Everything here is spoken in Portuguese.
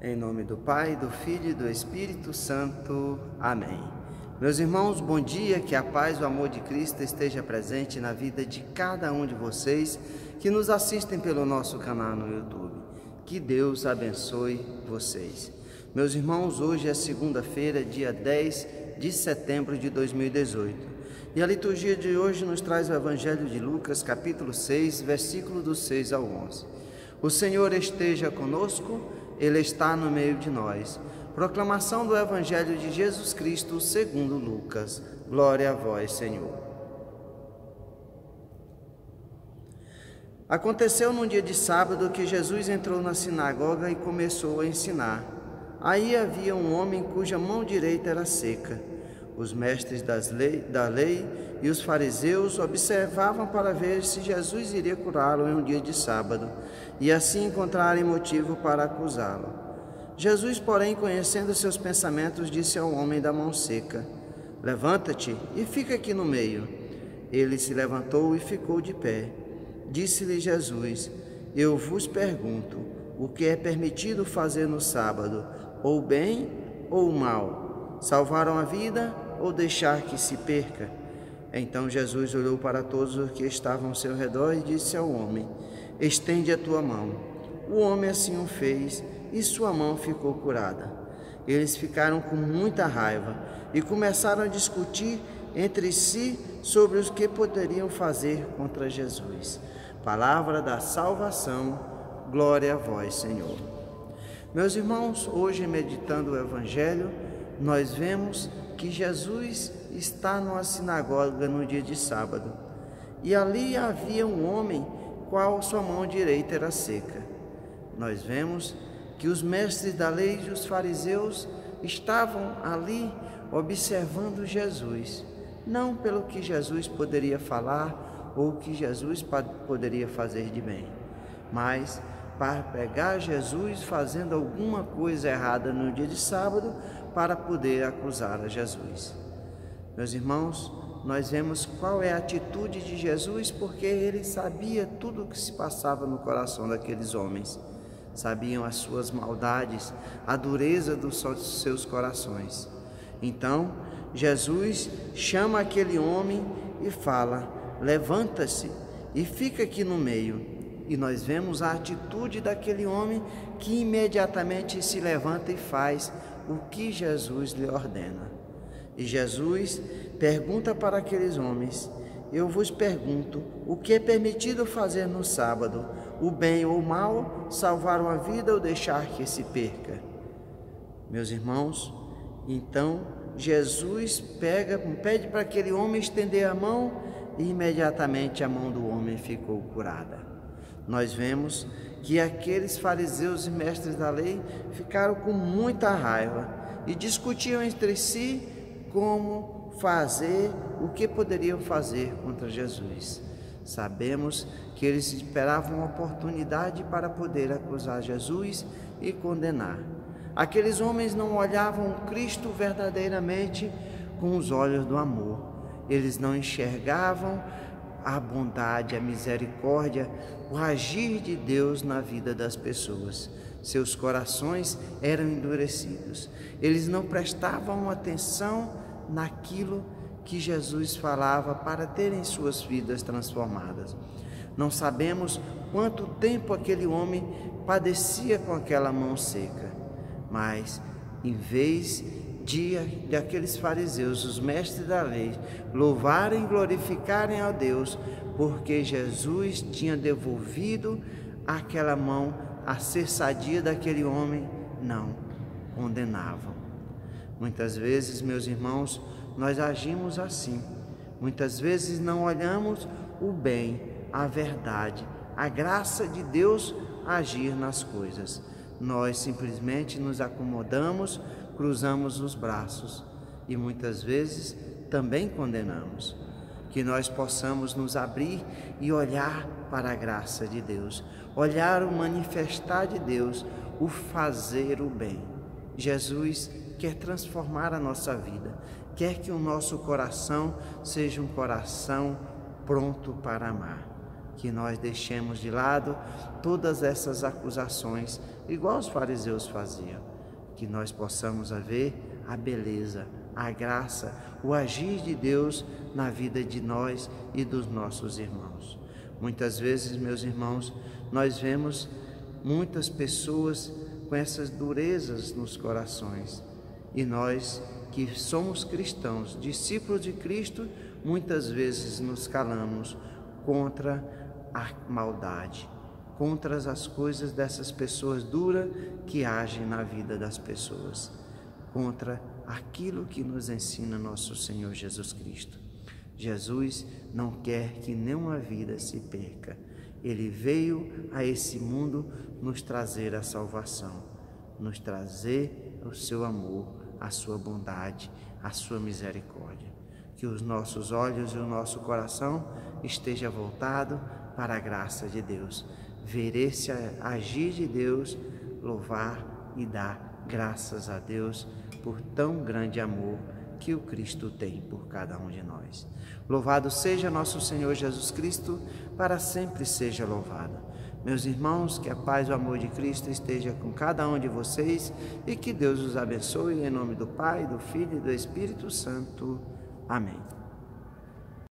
Em nome do Pai, do Filho e do Espírito Santo. Amém. Meus irmãos, bom dia, que a paz e o amor de Cristo esteja presente na vida de cada um de vocês que nos assistem pelo nosso canal no YouTube. Que Deus abençoe vocês. Meus irmãos, hoje é segunda-feira, dia 10 de setembro de 2018. E a liturgia de hoje nos traz o Evangelho de Lucas, capítulo 6, versículo do 6 ao 11. O Senhor esteja conosco, Ele está no meio de nós. Proclamação do Evangelho de Jesus Cristo segundo Lucas. Glória a vós, Senhor. Aconteceu num dia de sábado que Jesus entrou na sinagoga e começou a ensinar. Aí havia um homem cuja mão direita era seca. Os mestres da lei e os fariseus observavam para ver se Jesus iria curá-lo em um dia de sábado, e assim encontrarem motivo para acusá-lo. Jesus, porém, conhecendo seus pensamentos, disse ao homem da mão seca: Levanta-te e fica aqui no meio. Ele se levantou e ficou de pé. Disse-lhe Jesus: Eu vos pergunto, o que é permitido fazer no sábado, ou bem ou mal? Salvar uma vida ou deixar que se perca? Então Jesus olhou para todos os que estavam ao seu redor e disse ao homem: Estende a tua mão. O homem assim o fez e sua mão ficou curada. Eles ficaram com muita raiva e começaram a discutir entre si sobre o que poderiam fazer contra Jesus. Palavra da salvação, glória a vós, Senhor. Meus irmãos, hoje meditando o Evangelho, nós vemos que Jesus está numa sinagoga no dia de sábado, e ali havia um homem qual sua mão direita era seca. Nós vemos que os mestres da lei e os fariseus estavam ali observando Jesus, não pelo que Jesus poderia falar ou o que Jesus poderia fazer de bem, mas para pegar Jesus fazendo alguma coisa errada no dia de sábado para poder acusar a Jesus. Meus irmãos, nós vemos qual é a atitude de Jesus, porque ele sabia tudo o que se passava no coração daqueles homens. Sabiam as suas maldades, a dureza dos seus corações. Então, Jesus chama aquele homem e fala: Levanta-se e fica aqui no meio. E nós vemos a atitude daquele homem que imediatamente se levanta e faz o que Jesus lhe ordena. E Jesus pergunta para aqueles homens: Eu vos pergunto, o que é permitido fazer no sábado, o bem ou o mal, salvar uma vida ou deixar que se perca? Meus irmãos, então Jesus pede para aquele homem estender a mão e imediatamente a mão do homem ficou curada. Nós vemos que aqueles fariseus e mestres da lei ficaram com muita raiva e discutiam entre si como fazer, o que poderiam fazer contra Jesus. Sabemos que eles esperavam uma oportunidade para poder acusar Jesus e condenar. Aqueles homens não olhavam Cristo verdadeiramente com os olhos do amor. Eles não enxergavam a bondade, a misericórdia, o agir de Deus na vida das pessoas. Seus corações eram endurecidos. Eles não prestavam atenção naquilo que Jesus falava para terem suas vidas transformadas. Não sabemos quanto tempo aquele homem padecia com aquela mão seca, mas em vez de aqueles fariseus, os mestres da lei, louvarem e glorificarem a Deus, porque Jesus tinha devolvido aquela mão a ser sadia daquele homem, não, condenavam. Muitas vezes, meus irmãos, nós agimos assim. Muitas vezes não olhamos o bem, a verdade, a graça de Deus agir nas coisas. Nós simplesmente nos acomodamos, cruzamos os braços e muitas vezes também condenamos. Que nós possamos nos abrir e olhar para a graça de Deus, olhar o manifestar de Deus, o fazer o bem. Jesus quer transformar a nossa vida, quer que o nosso coração seja um coração pronto para amar. Que nós deixemos de lado todas essas acusações, igual os fariseus faziam. Que nós possamos ver a beleza, a graça, o agir de Deus na vida de nós e dos nossos irmãos. Muitas vezes, meus irmãos, nós vemos muitas pessoas com essas durezas nos corações. E nós, que somos cristãos, discípulos de Cristo, muitas vezes nos calamos contra a maldade, contra as coisas dessas pessoas duras que agem na vida das pessoas, contra aquilo que nos ensina nosso Senhor Jesus Cristo. Jesus não quer que nenhuma vida se perca. Ele veio a esse mundo nos trazer a salvação, nos trazer o seu amor, a sua bondade, a sua misericórdia. Que os nossos olhos e o nosso coração esteja voltado para a graça de Deus, ver esse agir de Deus, louvar e dar graças a Deus por tão grande amor que o Cristo tem por cada um de nós. Louvado seja nosso Senhor Jesus Cristo, para sempre seja louvado. Meus irmãos, que a paz e o amor de Cristo esteja com cada um de vocês e que Deus os abençoe em nome do Pai, do Filho e do Espírito Santo. Amém.